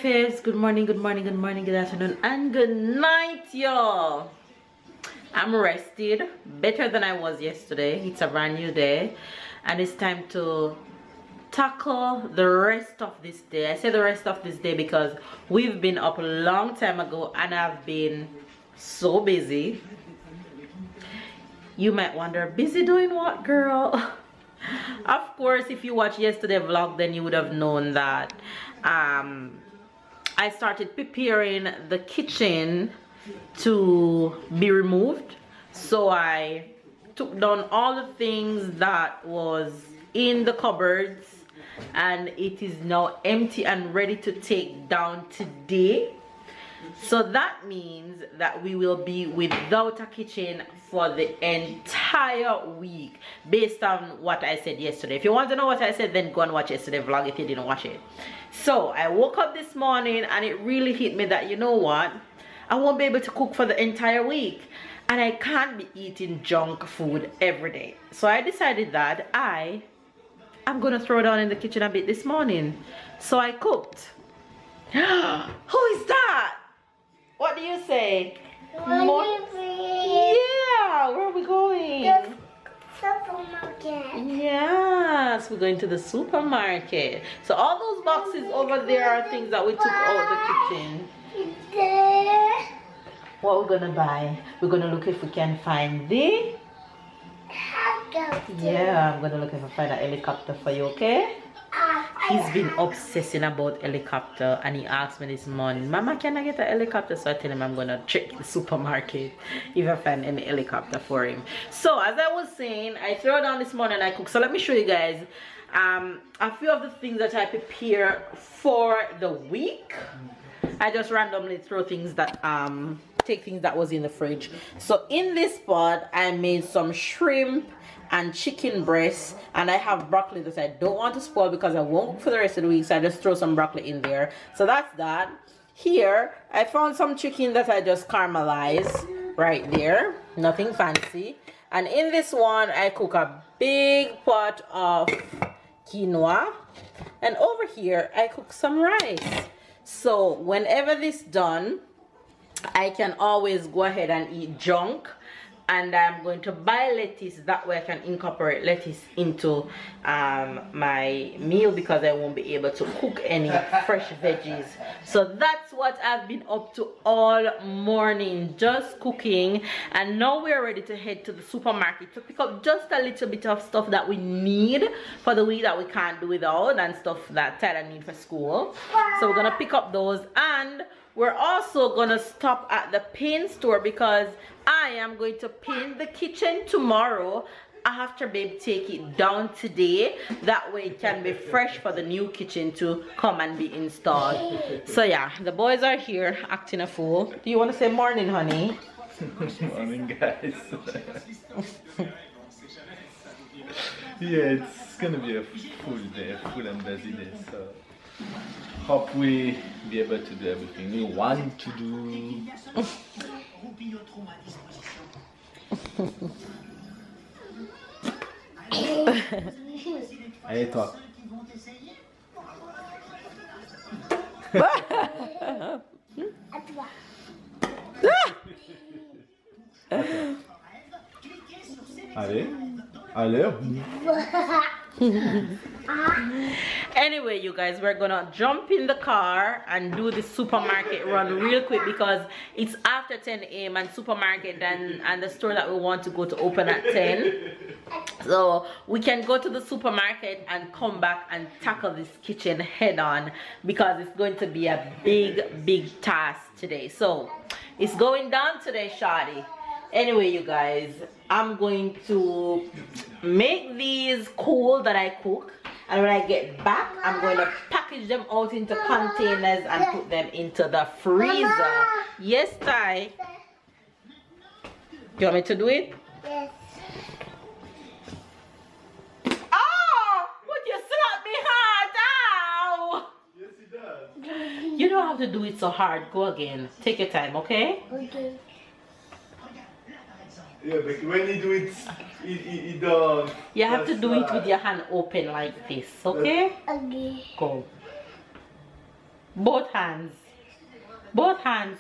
fifths, good morning, good morning, good morning, good afternoon, and good night, y'all. I'm rested, better than I was yesterday. It's a brand new day, and it's time to tackle the rest of this day. I say the rest of this day because we've been up a long time ago, and I've been so busy. You might wonder, busy doing what, girl? Of course, if you watched yesterday's vlog, then you would have known that I started preparing the kitchen to be removed. So I took down all the things that was in the cupboards, and it is now empty and ready to take down today. So that means that we will be without a kitchen for the entire week, based on what I said yesterday. If you want to know what I said, then go and watch yesterday's vlog if you didn't watch it. So I woke up this morning and it really hit me that, you know what, I won't be able to cook for the entire week, and I can't be eating junk food every day. So I decided that I'm gonna throw down in the kitchen a bit this morning. So I cooked. Who is that? What do you say? Yeah, where are we going? the supermarket. Yes, we're going to the supermarket. So all those boxes over there are things that we took out of the kitchen. What we're gonna buy? We're gonna look if we can find the... Yeah, I'm gonna look if I find a helicopter for you, okay? He's been obsessing about helicopter, and he asked me this morning, Mama, can I get a helicopter? So I tell him I'm gonna check the supermarket if I find any helicopter for him. So as I was saying, I threw down this morning and I cook. So let me show you guys a few of the things that I prepare for the week. I just randomly throw things that take things that was in the fridge. So in this pot I made some shrimp and chicken breasts, and I have broccoli that I don't want to spoil because I won't cook for the rest of the week, so I just throw some broccoli in there. So that's that. Here I found some chicken that I just caramelized right there, nothing fancy. And in this one I cook a big pot of quinoa, and over here I cook some rice. So whenever this done, I can always go ahead and eat junk, and I'm going to buy lettuce. That way I can incorporate lettuce into my meal, because I won't be able to cook any fresh veggies. So that's what I've been up to all morning, just cooking. And now we're ready to head to the supermarket to pick up just a little bit of stuff that we need for the week that we can't do without, and stuff that Tyler needs for school. So we're gonna pick up those, and we're also gonna stop at the paint store because I am going to paint the kitchen tomorrow after babe take it down today. That way it can be fresh for the new kitchen to come and be installed. So yeah, the boys are here acting a fool. Do you want to say morning, honey? Morning, guys. Yeah, it's gonna be a full day, full and busy day, so hope we be able to do everything we want to do. Allez, toi. Allez, allez. Anyway, you guys, we're gonna jump in the car and do the supermarket run real quick because it's after 10 a.m. and supermarket and the store that we want to go to open at 10. So we can go to the supermarket and come back and tackle this kitchen head on, because it's going to be a big task today. So it's going down today, shawty. Anyway, you guys, I'm going to make these cool that I cook, and when I get back I'm going to package them out into containers and put them into the freezer. Yes, Ty? You want me to do it? Yes. Oh! Would you slap me hard? Ow! Yes, he does. You don't have to do it so hard. Go again. Take your time, okay? Okay. Yeah, but when you do it, he don't. You have to do it with your hand open like this, okay? Okay. Go. Both hands. Both hands.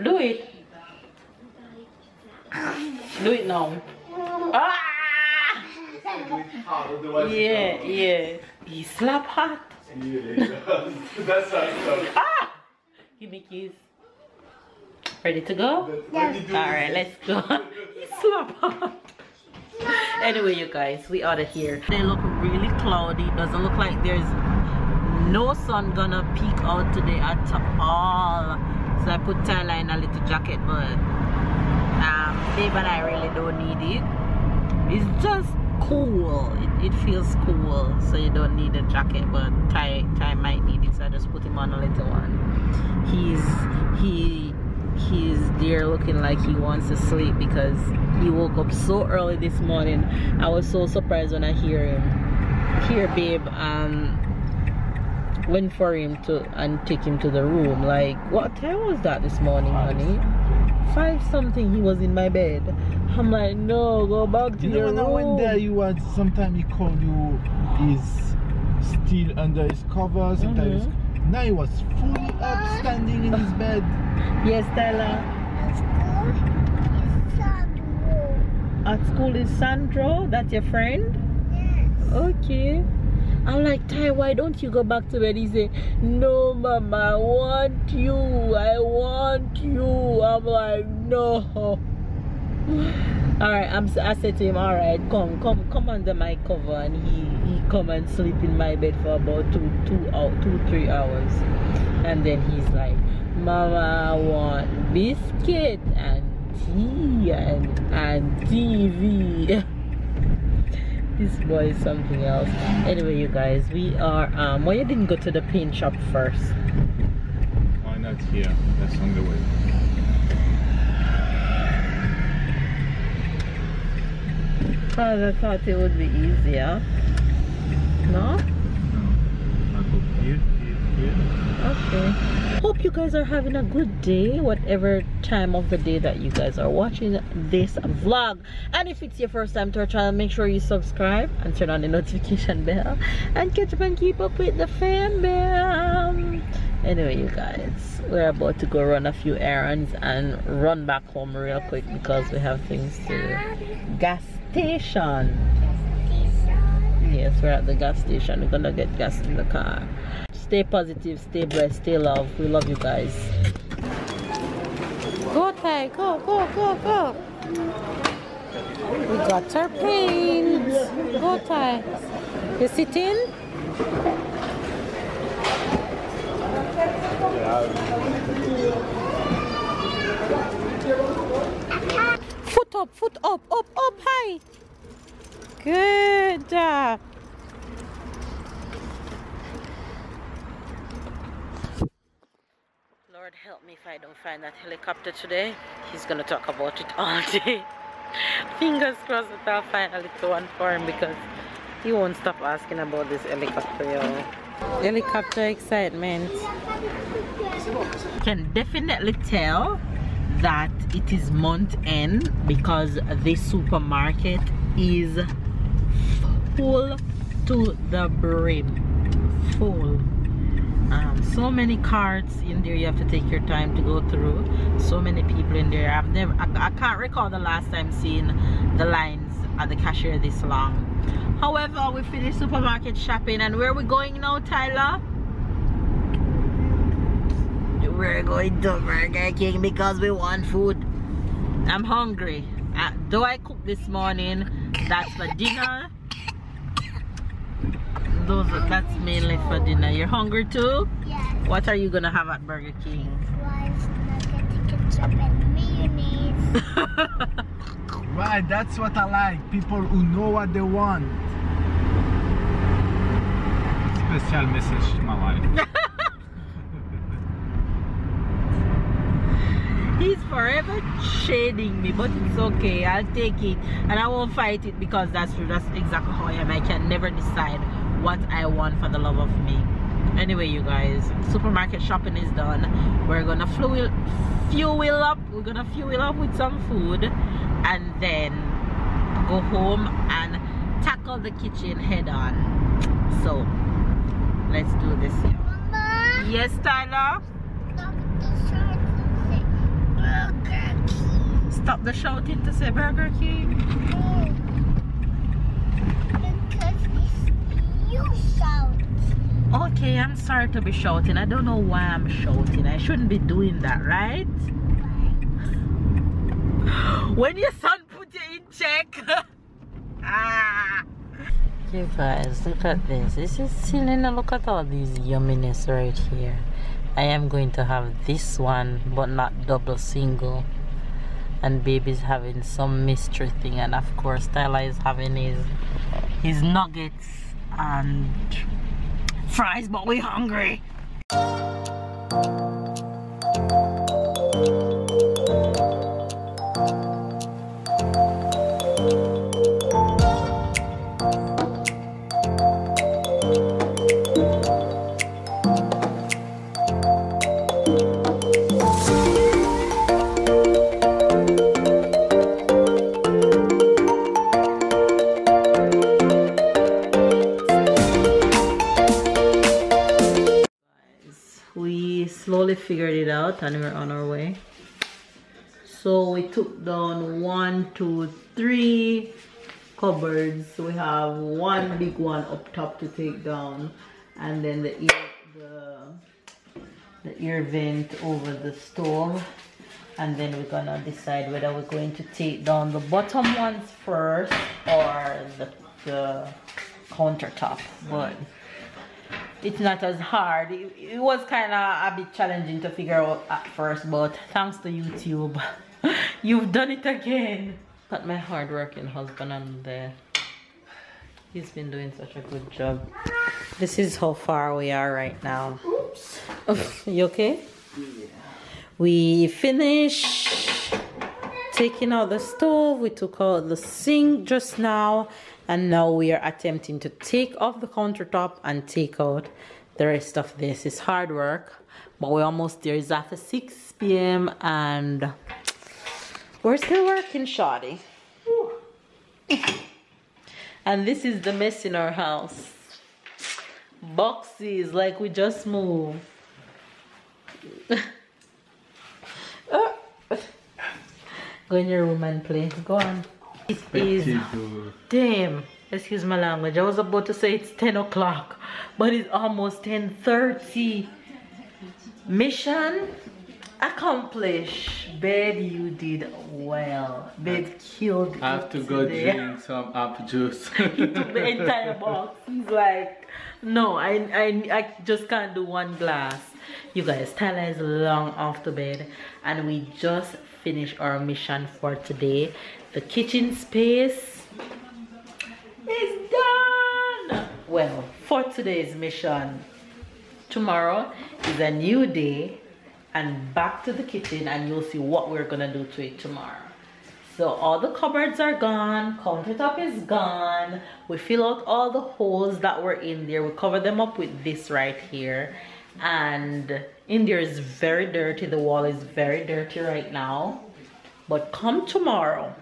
Do it. Do it now. Ah! Yeah, yeah. He slap hard. Yeah, that's awesome. Ah! Give me keys. Ready to go? Yes. Alright, let's go. He slap hard. Anyway, you guys, we out of here. They look really cloudy. Doesn't look like there's no sun gonna peek out today at all. So I put Tyler in a little jacket, but babe and I really don't need it. It's just cool. It feels cool, so you don't need a jacket, but Ty might need it, so I just put him on a little one. He's there looking like he wants to sleep because he woke up so early this morning. I was so surprised when I hear babe went for him to and take him to the room. Like, what time was that this morning, honey? 5 something. He was in my bed. I'm like, no, go back to your room. When I went there, you was sometimes he called you, he's still under his cover, sometimes now he was fully up, standing in his bed. Yes, Tyler. At school is Sandro. That's your friend? Yes. Okay. I'm like, Ty, why don't you go back to bed? He said, no, Mama, I want you. I want you. I'm like, no. Alright, I said to him, alright, come under my cover, and he come and sleep in my bed for about 2-3 hours. And then he's like, Mama, I want biscuit and tea and TV. This boy is something else. Anyway, you guys, we are why you didn't go to the paint shop first? Why not here? That's on the way. Because I thought it would be easier. No? I'll go here. Okay. Hope you guys are having a good day, whatever time of the day that you guys are watching this vlog. And if it's your first time to our channel, make sure you subscribe and turn on the notification bell and catch up and keep up with the fan bell. Anyway, you guys, we're about to go run a few errands and run back home real quick because we have things to do. Gas station. Yes, we're at the gas station. We're gonna get gas in the car. Stay positive, stay blessed, stay loved. We love you guys. Go, Ty, go. We got our paint. Go, Ty. You sitting? Foot up, high. Good job. Lord help me if I don't find that helicopter today. He's gonna talk about it all day. Fingers crossed that I'll find a little one for him because he won't stop asking about this helicopter, y'all. Helicopter excitement. You can definitely tell that it is month end because this supermarket is full to the brim. Full. So many carts in there you have to take your time to go through. So many people in there. I can't recall the last time seeing the lines at the cashier this long. However, we finished supermarket shopping, and where are we going now, Tyler? We're going to Burger King because we want food. I'm hungry. Though I cooked this morning, that's for dinner. That's mainly for dinner. You're hungry too? Yes. What are you gonna have at Burger King? Fries, nugget, ketchup, and mayonnaise. Right, that's what I like. People who know what they want. Special message to my wife. He's forever shading me, but it's okay. I'll take it and I won't fight it because that's true. That's exactly how I am. I can never decide what I want for the love of me. Anyway, you guys, supermarket shopping is done. We're gonna fuel up. We're gonna fuel up with some food and then go home and tackle the kitchen head on. So Let's do this here. Mama, Yes, Tyler. stop the shouting to say Burger King. Stop the shouting to say Burger King. Because you shout. Okay, I'm sorry to be shouting. I don't know why I'm shouting. I shouldn't be doing that, right? When your son put you in check. Ah. You guys, look at this. This is silly. Now look at all these yumminess right here. I am going to have this one, but not double single. And baby's having some mystery thing, and of course Tyler is having his nuggets and fries, but we hungry. We slowly figured it out and we're on our way. So we took down 1, 2, 3 cupboards. We have one big one up top to take down, and then the air vent over the stove, and then we're gonna decide whether we're going to take down the bottom ones first or the countertop. But it's not as hard. It was kind of a bit challenging to figure out at first, but thanks to YouTube, you've done it again. Got my hard-working husband on there. He's been doing such a good job. This is how far we are right now. Oops. You okay? Yeah. We finished taking out the stove. We took out the sink just now. And now we are attempting to take off the countertop and take out the rest of this. It's hard work, but we're almost there. It's after 6 p.m. and we're still working, shawty. And this is the mess in our house. Boxes like we just moved. Go in your room and play. Go on. It is, damn, excuse my language. I was about to say it's 10 o'clock, but it's almost 10:30. Mission accomplished. Babe, you did well. Babe killed it. I have to go drink some apple juice. He took the entire box. He's like, no, I just can't do one glass. You guys, Tyler is long off to bed, and we just finished our mission for today. The kitchen space is done. Well, for today's mission, tomorrow is a new day and back to the kitchen, and you'll see what we're gonna do to it tomorrow. So all the cupboards are gone, countertop is gone. We fill out all the holes that were in there. We cover them up with this right here, and in there is very dirty. The wall is very dirty right now, but come tomorrow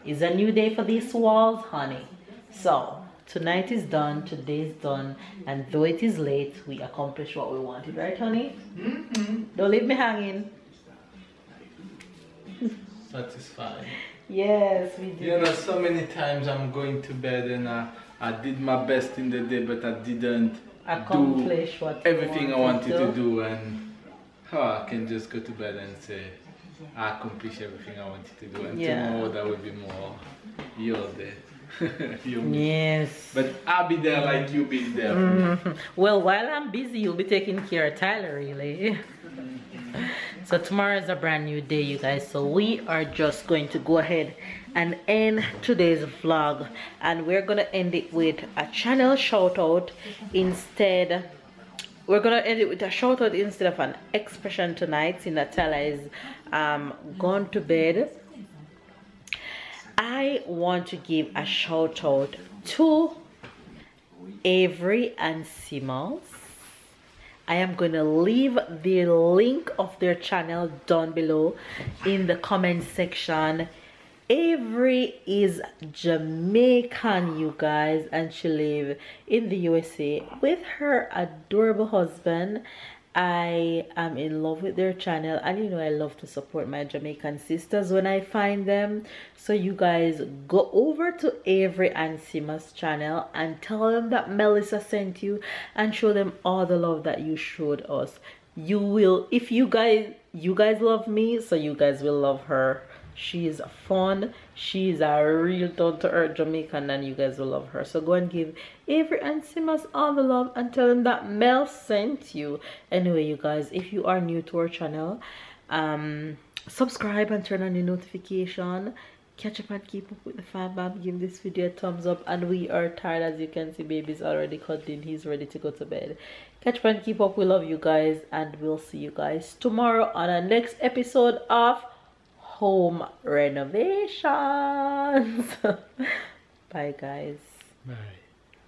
is a new day for these walls, honey. So tonight is done, today's done, and though it is late, we accomplished what we wanted, right, honey? Don't leave me hanging. Satisfied. Yes, we did. You know, so many times I'm going to bed and I did my best in the day, but I didn't accomplish what everything I wanted to do, and I can just go to bed and say I accomplished everything I wanted to do, and tomorrow that will be more your day. Yes. But I'll be there like you be there. Well, while I'm busy, you'll be taking care of Tyler, really. So tomorrow is a brand new day, you guys. So we are just going to go ahead and end today's vlog, and we're gonna end it with a channel shout out instead. We're gonna end it with a shout out instead of an expression tonight, since Tyler is gone to bed. I want to give a shout out to Avery and Simmons. I am going to leave the link of their channel down below in the comment section. Avery is Jamaican, you guys, and she lives in the USA with her adorable husband. I am in love with their channel, and you know I love to support my Jamaican sisters when I find them. So you guys go over to Avery and Sima's channel and tell them that Melissa sent you, and show them all the love that you showed us. You will, if you guys love me, so you guys will love her. She is fun. She's a real down-to-earth Jamaican, and you guys will love her. So go and give Avery and Simas all the love and tell them that Mel sent you. Anyway, you guys, if you are new to our channel, subscribe and turn on the notification. Catch up and keep up with the fam. Give this video a thumbs up. And we are tired, as you can see. Baby's already cuddling. He's ready to go to bed. Catch up and keep up. We love you guys, and we'll see you guys tomorrow on our next episode of home renovations. Bye guys. Bye.